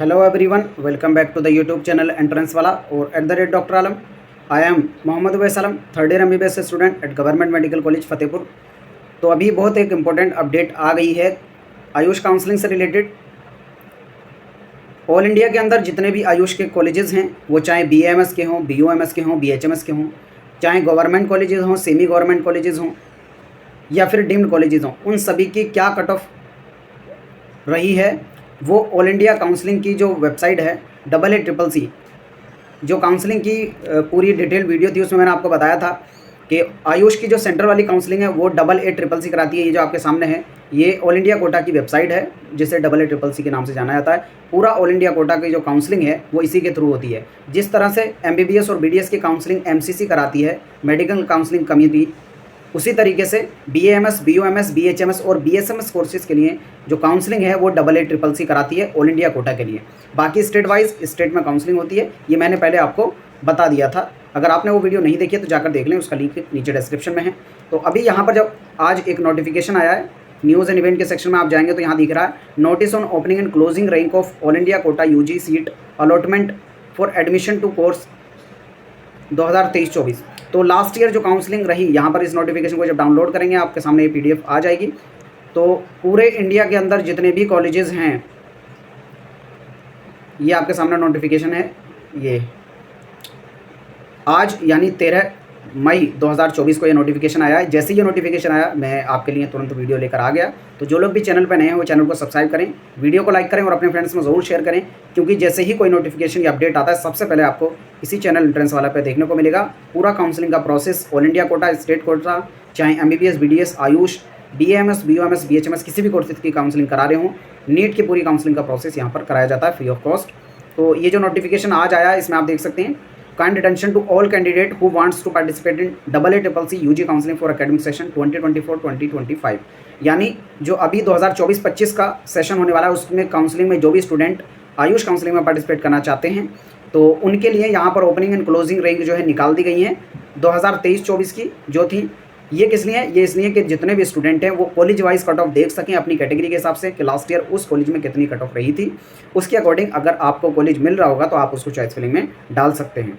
Hello everyone, welcome back to the YouTube channel entrance वाला और @doctor Alam. I am Mohammad Uwais Alam, third year MBBS student at government medical college Fatehpur. तो अभी बहुत एक important update आ गई है आयुष काउंसलिंग से रिलेटेड। ऑल इंडिया के अंदर जितने भी आयुष के कॉलेजेस हैं, वो चाहे BAMS के हों, BUMS के हों, BHMS के हों, चाहे गवर्नमेंट कॉलेजेस हों, सेमी गवर्नमेंट कॉलेजेस हों या फिर डीम्ड कॉलेजेस हों, उन सभी की क्या कट ऑफ रही है वो ऑल इंडिया काउंसलिंग की जो वेबसाइट है AA CCC, जो काउंसलिंग की पूरी डिटेल वीडियो थी उसमें मैंने आपको बताया था कि आयुष की जो सेंटर वाली काउंसलिंग है वो AA CCC कराती है। ये जो आपके सामने है ये ऑल इंडिया कोटा की वेबसाइट है जिसे AA CCC के नाम से जाना जाता है। पूरा ऑल इंडिया कोटा की जो काउंसलिंग है वो इसी के थ्रू होती है। जिस तरह से MBBS और BDS की काउंसलिंग MCC कराती है, मेडिकल काउंसलिंग कमेटी, उसी तरीके से BAMS, BUMS, BHMS और BSMS कोर्सेज के लिए जो काउंसलिंग है वो AA CCC कराती है ऑल इंडिया कोटा के लिए। बाकी स्टेट वाइज स्टेट में काउंसलिंग होती है, ये मैंने पहले आपको बता दिया था। अगर आपने वो वीडियो नहीं देखी है तो जाकर देख लें, उसका लिंक नीचे डिस्क्रिप्शन में है। तो अभी यहाँ पर जब आज एक नोटिफिकेशन आया है, न्यूज़ एंड इवेंट के सेक्शन में आप जाएंगे तो यहाँ दिख रहा है notice on opening and closing rank of all India quota UG seat allotment for admission to course 2023-24। तो लास्ट ईयर जो काउंसलिंग रही, यहाँ पर इस नोटिफिकेशन को जब डाउनलोड करेंगे आपके सामने ये PDF आ जाएगी। तो पूरे इंडिया के अंदर जितने भी कॉलेजेस हैं, ये आपके सामने नोटिफिकेशन है। ये आज यानी 13 मई 2024 को ये नोटिफिकेशन आया है। जैसे ही ये नोटिफिकेशन आया मैं आपके लिए तुरंत वीडियो लेकर आ गया। तो जो लोग भी चैनल पर नए हैं वो चैनल को सब्सक्राइब करें, वीडियो को लाइक करें और अपने फ्रेंड्स में ज़रूर शेयर करें, क्योंकि जैसे ही कोई नोटिफिकेशन या अपडेट आता है सबसे पहले आपको इसी चैनल एंट्रेंस वाला पे देखने को मिलेगा। पूरा काउंसलिंग का process all India Kota, state quota, चाहे MBBS, BDS, Ayush, BAMS, BUMS, BHMS किसी भी कोर्सेज की काउंसलिंग करा रहे हों, नीट की पूरी काउंसलिंग का प्रोसेस यहाँ पर कराया जाता है फ्री ऑफ कॉस्ट। तो ये जो नोटिफिकेशन आज आया है इसमें आप देख सकते हैं, kind attention to all candidate who wants to participate in AA CCC UG counselling for academic session 2024-2025। यानी जो अभी 2024-25 का सेशन होने वाला है उसमें काउंसलिंग में जो भी स्टूडेंट आयुष काउंसलिंग में पार्टिसिपेट करना चाहते हैं तो उनके लिए यहाँ पर ओपनिंग एंड क्लोजिंग रैंक जो है निकाल दी गई है 2023-24 की जो थी। ये किस लिए है? ये इसलिए कि जितने भी स्टूडेंट हैं वो कॉलेज वाइज कट ऑफ देख सकें अपनी कैटेगरी के हिसाब से कि लास्ट ईयर उस कॉलेज में कितनी कट ऑफ रही थी। उसके अकॉर्डिंग अगर आपको कॉलेज मिल रहा होगा तो आप उसको चॉइस फिलिंग में डाल सकते हैं।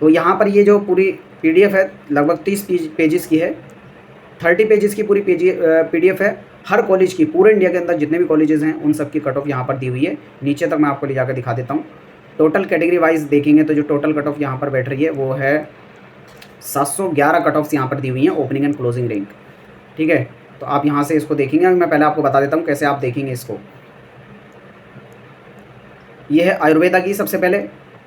तो यहाँ पर ये जो पूरी PDF है लगभग 30 पेजेस की है, 30 पेजेस की पूरी PDF है। हर कॉलेज की, पूरे इंडिया के अंदर जितने भी कॉलेजेस हैं उन सब की कट ऑफ यहाँ पर दी हुई है। नीचे तक मैं आपको ले जाकर दिखा देता हूँ। टोटल कैटेगरी वाइज देखेंगे तो जो टोटल कट ऑफ यहाँ पर बैठ रही है वो है 711 कट ऑफ्स यहाँ पर दी हुई हैं ओपनिंग एंड क्लोजिंग रैंक। ठीक है, तो आप यहाँ से इसको देखेंगे। मैं पहले आपको बता देता हूँ कैसे आप देखेंगे इसको। ये है आयुर्वेदा की सबसे पहले,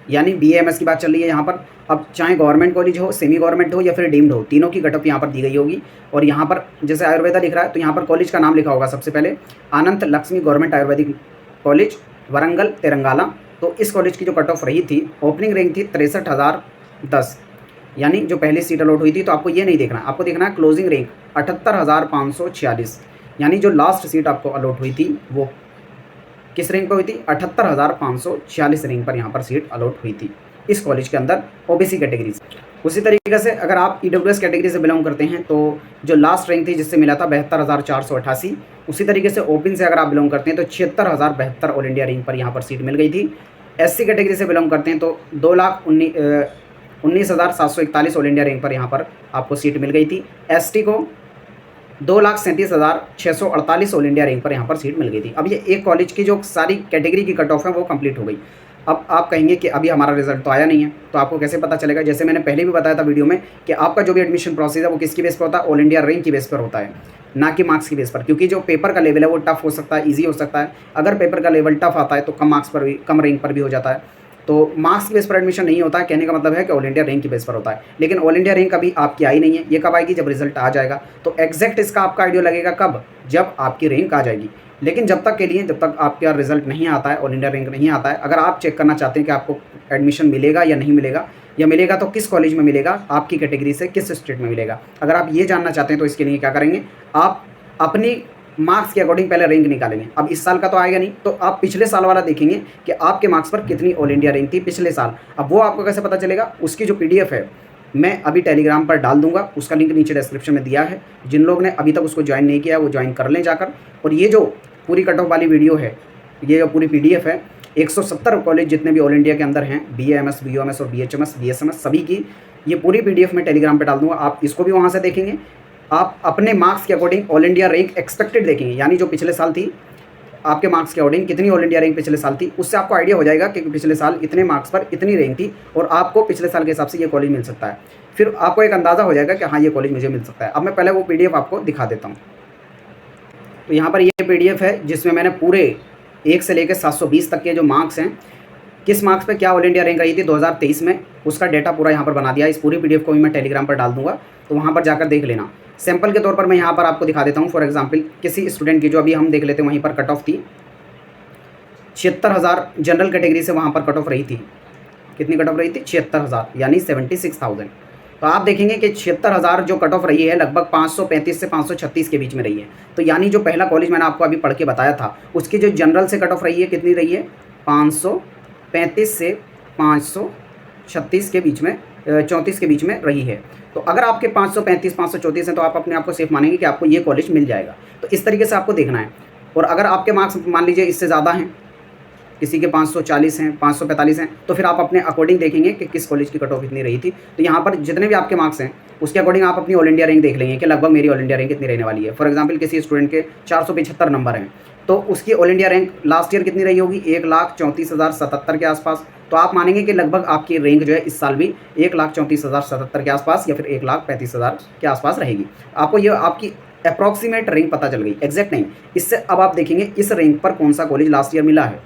यानी BAMS की बात चल रही है यहाँ पर। अब चाहे गवर्नमेंट कॉलेज हो, सेमी गवर्नमेंट हो या फिर डीम्ड हो, तीनों की कट ऑफ यहाँ पर दी गई होगी। और यहाँ पर जैसे आयुर्वेदा लिख रहा है तो यहाँ पर कॉलेज का नाम लिखा होगा सबसे पहले, अनंत लक्ष्मी गवर्नमेंट आयुर्वेदिक कॉलेज, वरंगल, तेलंगाना। तो इस कॉलेज की जो कट ऑफ रही थी, ओपनिंग रैंक थी 63,010, यानी जो पहली सीट अलॉट हुई थी। तो आपको ये नहीं देखना, आपको देखना है क्लोजिंग रैंक 78,546, यानी जो लास्ट सीट आपको अलॉट हुई थी वो किस रैंक पर हुई थी? 78,546 रैंक पर यहाँ पर सीट अलॉट हुई थी इस कॉलेज के अंदर OBC कैटेगरी से। उसी तरीके से अगर आप EWS कैटेगरी से बिलोंग करते हैं तो जो लास्ट रैंक थी जिससे मिला था 72,488। उसी तरीके से ओपन से अगर आप बिलोंग करते हैं तो 76,072 ऑल इंडिया रैंक पर यहाँ पर सीट मिल गई थी। SC कैटेगरी से बिलोंग करते हैं तो 2,19,741 ऑल इंडिया रैंक पर यहाँ पर आपको सीट मिल गई थी। ST को 2,37,648 ऑल इंडिया रैंक पर यहाँ पर सीट मिल गई थी। अब ये एक कॉलेज की जो सारी कैटेगरी की कट ऑफ है वो कंप्लीट हो गई। अब आप कहेंगे कि अभी हमारा रिजल्ट तो आया नहीं है, तो आपको कैसे पता चलेगा? जैसे मैंने पहले भी बताया था वीडियो में कि आपका जो भी एडमिशन प्रोसेस है वो किसकी बेस पर होता है? ऑल इंडिया रैंक की बेस पर होता है, ना कि मार्क्स की बेस पर। क्योंकि जो पेपर का लेवल है वो टफ हो सकता है, ईजी हो सकता है। अगर पेपर का लेवल टफ आता है तो कम मार्क्स पर भी, कम रैंक पर भी हो जाता है। तो मार्क्स की बेस पर एडमिशन नहीं होता है, कहने का मतलब है कि ऑल इंडिया रैंक की बेस पर होता है। लेकिन ऑल इंडिया रैंक अभी आपकी आई नहीं है, ये कब आएगी? जब रिजल्ट आ जाएगा। तो एग्जैक्ट इसका आपका आइडिया लगेगा कब? जब आपकी रैंक आ जाएगी। लेकिन जब तक के लिए, जब तक आपका रिजल्ट नहीं आता है, ऑल इंडिया रैंक नहीं आता है, अगर आप चेक करना चाहते हैं कि आपको एडमिशन मिलेगा या नहीं मिलेगा, या मिलेगा तो किस कॉलेज में मिलेगा, आपकी कैटेगरी से किस स्टेट में मिलेगा, अगर आप ये जानना चाहते हैं तो इसके लिए क्या करेंगे? आप अपनी मार्क्स के अकॉर्डिंग पहले रैंक निकालेंगे। अब इस साल का तो आएगा नहीं, तो आप पिछले साल वाला देखेंगे कि आपके मार्क्स पर कितनी ऑल इंडिया रैंक थी पिछले साल। अब वो आपको कैसे पता चलेगा? उसकी जो PDF है मैं अभी टेलीग्राम पर डाल दूंगा, उसका लिंक नीचे डिस्क्रिप्शन में दिया है। जिन लोग ने अभी तक उसको ज्वाइन नहीं किया वो ज्वाइन कर लें जाकर। और ये जो पूरी कट ऑफ वाली वीडियो है, ये जो पूरी PDF है, 170 कॉलेज जितने भी ऑल इंडिया के अंदर हैं, BAMS, BOMS और BHMS, BSMS सभी की ये पूरी PDF मैं टेलीग्राम पे डाल दूँगा। आप इसको भी वहाँ से देखेंगे। आप अपने मार्क्स के according all India rank expected देखेंगे, यानी जो पिछले साल थी आपके मार्क्स के अकॉर्डिंग कितनी ऑल इंडिया रैंक पिछले साल थी, उससे आपको आइडिया हो जाएगा कि पिछले साल इतने मार्क्स पर इतनी रैंक थी और आपको पिछले साल के हिसाब से ये कॉलेज मिल सकता है। फिर आपको एक अंदाज़ा हो जाएगा कि हाँ, ये कॉलेज मुझे मिल सकता है। अब मैं पहले वो PDF आपको दिखा देता हूँ। तो यहाँ पर ये PDF है जिसमें मैंने पूरे 1 से लेकर 720 तक के जो मार्क्स हैं, किस मार्क्स पे क्या ऑल इंडिया रैंक आई थी 2023 में, उसका डेटा पूरा यहाँ पर बना दिया। इस पूरी PDF को भी मैं टेलीग्राम पर डाल दूँगा, तो वहाँ पर जाकर देख लेना। सैंपल के तौर पर मैं यहाँ पर आपको दिखा देता हूँ। फॉर एग्जाम्पल किसी स्टूडेंट की जो अभी हम देख लेते हैं, वहीं पर कट ऑफ थी 76,000 जनरल कैटेगरी से वहाँ पर कट ऑफ रही थी। कितनी कट ऑफ रही थी? 76,000, यानी 76,000। तो आप देखेंगे कि 76,000 जो कट ऑफ रही है लगभग 535 से 536 के बीच में रही है। तो यानी जो पहला कॉलेज मैंने आपको अभी पढ़ के बताया था, उसकी जो जनरल से कट ऑफ रही है कितनी रही है? 535 से 536 के बीच में, 34 के बीच में रही है। तो अगर आपके 535 534 हैं तो आप अपने आप को सेफ मानेंगे कि आपको ये कॉलेज मिल जाएगा। तो इस तरीके से आपको देखना है। और अगर आपके मार्क्स मान लीजिए इससे ज़्यादा हैं, किसी के 540 हैं, 545 हैं, तो फिर आप अपने अकॉर्डिंग देखेंगे कि किस कॉलेज की कट ऑफ इतनी रही थी। तो यहाँ पर जितने भी आपके मार्क्स हैं उसके अकॉर्डिंग आप अपनी ऑल इंडिया रैंक देख लेंगे कि लगभग मेरी ऑल इंडिया रैंक कितनी रहने वाली है। फॉर एग्जांपल किसी स्टूडेंट के 475 नंबर हैं, तो उसकी all India rank last year कितनी रही होगी? 1,34,077 के आसपास। तो आप मानेंगे कि लगभग आपकी रैंक जो है इस साल भी 1,34,077 के आसपास या फिर 1,35,000 के आसपास रहेगी। आपको ये आपकी अप्रॉक्सीमेट रैंक पता चल गई, एग्जैक्ट नहीं। इससे अब आप देखेंगे इस रैंक पर कौन सा कॉलेज लास्ट ईयर मिला है।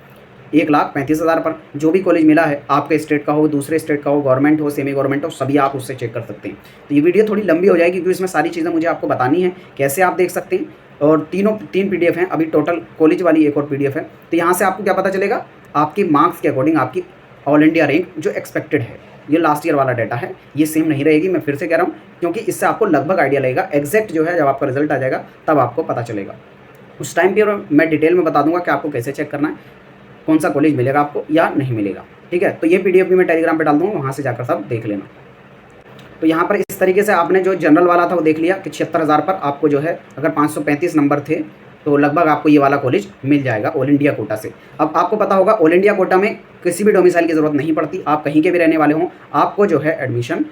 1,35,000 पर जो भी कॉलेज मिला है, आपके स्टेट का हो, दूसरे स्टेट का हो, गवर्नमेंट हो, सेमी गवर्नमेंट हो, सभी आप उससे चेक कर सकते हैं। तो ये वीडियो थोड़ी लंबी हो जाएगी क्योंकि इसमें सारी चीज़ें मुझे आपको बतानी है, कैसे आप देख सकते हैं। और तीन PDF हैं, अभी टोटल कॉलेज वाली एक और PDF है। तो यहाँ से आपको क्या पता चलेगा? आपकी मार्क्स के अकॉर्डिंग आपकी ऑल इंडिया रैंक जो एक्सपेक्टेड है, ये लास्ट ईयर वाला डाटा है, ये सेम नहीं रहेगी। मैं फिर से कह रहा हूँ, क्योंकि इससे आपको लगभग आइडिया लगेगा। एग्जैक्ट जो है जब आपका रिजल्ट आ जाएगा तब आपको पता चलेगा। उस टाइम पर मैं डिटेल में बता दूंगा कि आपको कैसे चेक करना है, कौन सा कॉलेज मिलेगा आपको या नहीं मिलेगा। ठीक है, तो ये PDF भी मैं टेलीग्राम पे डाल दूँगा, वहाँ से जाकर सब देख लेना। तो यहाँ पर इस तरीके से आपने जो जनरल वाला था वो देख लिया कि 76,000 पर आपको जो है अगर 535 नंबर थे तो लगभग आपको ये वाला कॉलेज मिल जाएगा ऑल इंडिया कोटा से। अब आपको पता होगा ऑल इंडिया कोटा में किसी भी डोमिसाइल की ज़रूरत नहीं पड़ती। आप कहीं के भी रहने वाले हों, आपको जो है एडमिशन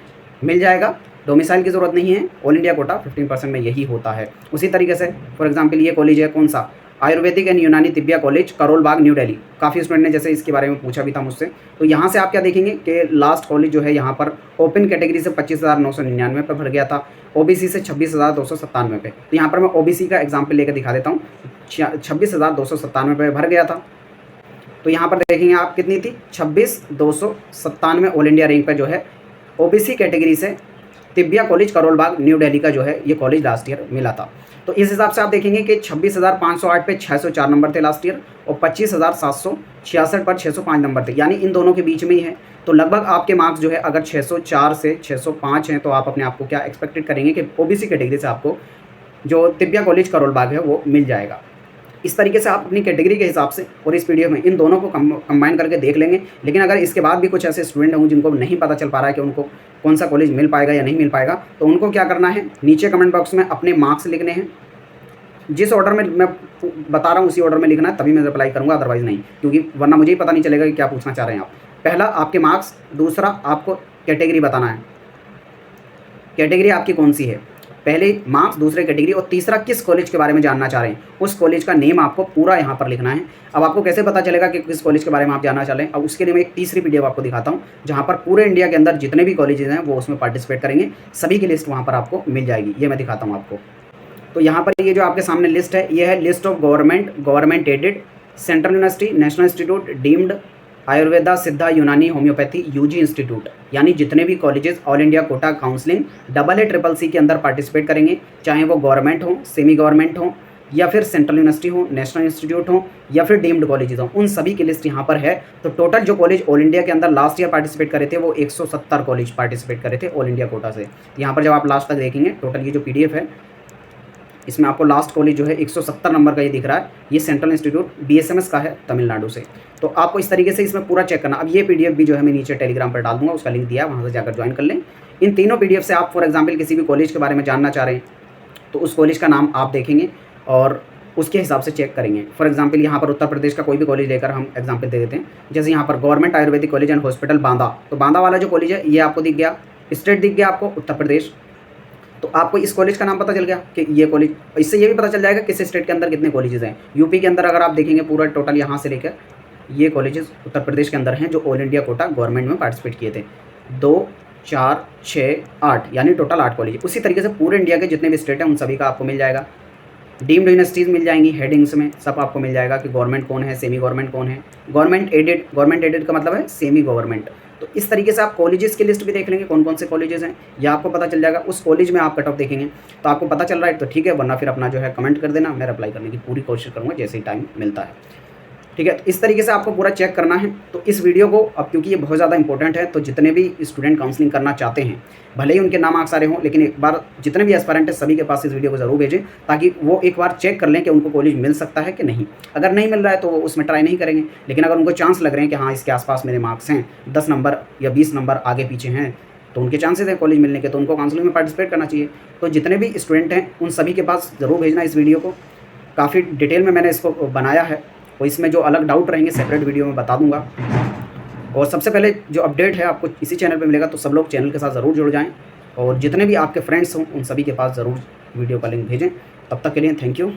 मिल जाएगा, डोमिसाइल की ज़रूरत नहीं है। ऑल इंडिया कोटा 15% में यही होता है। उसी तरीके से फॉर एग्जाम्पल ये कॉलेज है कौन सा? आयुर्वेदिक एंड यूनानी तिब्बिया कॉलेज, करोल बाग, न्यू दिल्ली। काफ़ी स्टूडेंट ने जैसे इसके बारे में पूछा भी था मुझसे। तो यहाँ से आप क्या देखेंगे कि लास्ट कॉलेज जो है यहाँ पर ओपन कैटेगरी से 25,999 पे भर गया था, OBC से 26,297 पे। तो यहाँ पर मैं OBC का एग्जाम्पल लेकर दिखा देता हूँ। 26,297 पे भर गया था। तो यहाँ पर देखेंगे आप कितनी थी? 26,297 ऑल इंडिया रैंक पर जो है OBC कैटेगरी से तिब्बिया कॉलेज, करोल बाग, न्यू दिल्ली का जो है ये कॉलेज लास्ट ईयर मिला था। तो इस हिसाब से आप देखेंगे कि 26,508 पे 604 नंबर थे लास्ट ईयर और 25,766 पर 605 नंबर थे, यानी इन दोनों के बीच में ही है। तो लगभग आपके मार्क्स जो है अगर 604 से 605 हैं तो आप अपने आप को क्या एक्सपेक्टेड करेंगे कि OBC कैटेगरी से आपको जो तिब्बिया कॉलेज, करोल बाग है वो मिल जाएगा। इस तरीके से आप अपनी कैटेगरी के हिसाब से और इस PDF में इन दोनों को कंबाइन करके देख लेंगे। लेकिन अगर इसके बाद भी कुछ ऐसे स्टूडेंट हों जिनको नहीं पता चल पा रहा है कि उनको कौन सा कॉलेज मिल पाएगा या नहीं मिल पाएगा, तो उनको क्या करना है, नीचे कमेंट बॉक्स में अपने मार्क्स लिखने हैं। जिस ऑर्डर में मैं बता रहा हूँ उसी ऑर्डर में लिखना है, तभी मैं रिप्लाई करूँगा, अदरवाइज़ नहीं, क्योंकि वरना मुझे ही पता नहीं चलेगा कि क्या पूछना चाह रहे हैं आप। पहला आपके मार्क्स, दूसरा आपको कैटेगरी बताना है, कैटेगरी आपकी कौन सी है। पहले मार्क्स, दूसरे कैटेगरी, और तीसरा किस कॉलेज के बारे में जानना चाह रहे हैं, उस कॉलेज का नेम आपको पूरा यहाँ पर लिखना है। अब आपको कैसे पता चलेगा कि किस कॉलेज के बारे में आप जानना चाह रहे हैं? अब उसके लिए मैं एक तीसरी PDF आपको दिखाता हूँ, जहाँ पर पूरे इंडिया के अंदर जितने भी कॉलेजेस हैं वो उसमें पार्टिसिपेट करेंगे, सभी की लिस्ट वहाँ पर आपको मिल जाएगी। ये मैं दिखाता हूँ आपको। तो यहाँ पर ये जो आपके सामने लिस्ट है, ये है list of government aided, central university, national institute, deemed, Ayurveda, सिद्धा, यूनानी, होम्योपैथी, UG इंस्टीट्यूट, यानी जितने भी colleges all India Kota counselling AA+C के अंदर पार्टिसिपेट करेंगे, चाहे वो गवर्नमेंट हो, सेमी गवर्नमेंट हो, या फिर सेंट्रल यूनिवर्सिटी हो, नेशनल इंस्टीट्यूट हो, या फिर डीम्ड कॉलेजेस हो, उन सभी की लिस्ट यहाँ पर है। तो टोटल जो कॉलेज ऑल इंडिया के अंदर लास्ट ईयर पार्टिसिपेट करे थे वो 170 कॉलेज पार्टिसिपेट करे थे ऑल इंडिया कोटा से। यहाँ पर जब आप लास्ट तक देखेंगे टोटल ये जो PDF है, इसमें आपको लास्ट कॉलेज जो है 170 नंबर का ये दिख रहा है, ये सेंट्रल इंस्टीट्यूट BSMS का है तमिलनाडु से। तो आपको इस तरीके से इसमें पूरा चेक करना। अब ये PDF भी जो है मैं नीचे टेलीग्राम पर डाल दूंगा, उसका लिंक दिया है, वहाँ से जाकर ज्वाइन कर लें। इन तीनों PDF से आप फॉर एग्जाम्पल किसी भी कॉलेज के बारे में जानना चाह रहे हैं तो उस कॉलेज का नाम आप देखेंगे और उसके हिसाब से चेक करेंगे। फॉर एग्जांपल यहाँ पर उत्तर प्रदेश का कोई भी कॉलेज लेकर हम एग्जांपल दे देते हैं। जैसे यहाँ पर government Ayurvedic college and hospital Banda, तो बांदा वाला जो कॉलेज है ये आपको दिख गया, स्टेट दिख गया आपको उत्तर प्रदेश। तो आपको इस कॉलेज का नाम पता चल गया कि ये कॉलेज, इससे ये भी पता चल जाएगा किस स्टेट के अंदर कितने कॉलेजेस हैं। यूपी के अंदर अगर आप देखेंगे पूरा टोटल यहाँ से लेकर ये कॉलेजेस उत्तर प्रदेश के अंदर हैं जो ऑल इंडिया कोटा गवर्नमेंट में पार्टिसिपेट किए थे। 2, 4, 6, 8 यानी टोटल 8 कॉलेज। उसी तरीके से पूरे इंडिया के जितने भी स्टेट हैं उन सभी का आपको मिल जाएगा। डीम्ड यूनिवर्सिटीज़ मिल जाएंगी, हेडिंग्स में सब आपको मिल जाएगा कि गवर्नमेंट कौन है, सेमी गवर्नमेंट कौन है, गवर्नमेंट एडेड का मतलब है सेमी गवर्नमेंट। तो इस तरीके से आप कॉलेजेस की लिस्ट भी देख लेंगे कौन कौन से कॉलेजेस हैं, या आपको पता चल जाएगा। उस कॉलेज में आप कट ऑफ देखेंगे तो आपको पता चल रहा है तो ठीक है, वरना फिर अपना जो है कमेंट कर देना, मैं रिप्लाई करने की पूरी कोशिश करूँगा जैसे ही टाइम मिलता है। ठीक है, तो इस तरीके से आपको पूरा चेक करना है। तो इस वीडियो को अब क्योंकि ये बहुत ज़्यादा इंपॉर्टेंट है, तो जितने भी स्टूडेंट काउंसलिंग करना चाहते हैं, भले ही उनके नाम सारे हों, लेकिन एक बार जितने भी एस्पायरेंट है सभी के पास इस वीडियो को ज़रूर भेजें, ताकि वो एक बार चेक कर लें कि उनको कॉलेज मिल सकता है कि नहीं। अगर नहीं मिल रहा है तो वो उसमें ट्राई नहीं करेंगे, लेकिन अगर उनको चांस लग रहे हैं कि हाँ इसके आसपास मेरे मार्क्स हैं, 10 नंबर या 20 नंबर आगे पीछे हैं, तो उनके चांसेस हैं कॉलेज मिलने के, तो उनको काउंसलिंग में पार्टिसिपेट करना चाहिए। तो जितने भी स्टूडेंट हैं उन सभी के पास ज़रूर भेजना इस वीडियो को। काफ़ी डिटेल में मैंने इसको बनाया है, और इसमें जो अलग डाउट रहेंगे सेपरेट वीडियो में बता दूंगा। और सबसे पहले जो अपडेट है आपको इसी चैनल पे मिलेगा, तो सब लोग चैनल के साथ ज़रूर जुड़ जाएं, और जितने भी आपके फ्रेंड्स हों उन सभी के पास ज़रूर वीडियो का लिंक भेजें। तब तक के लिए थैंक यू।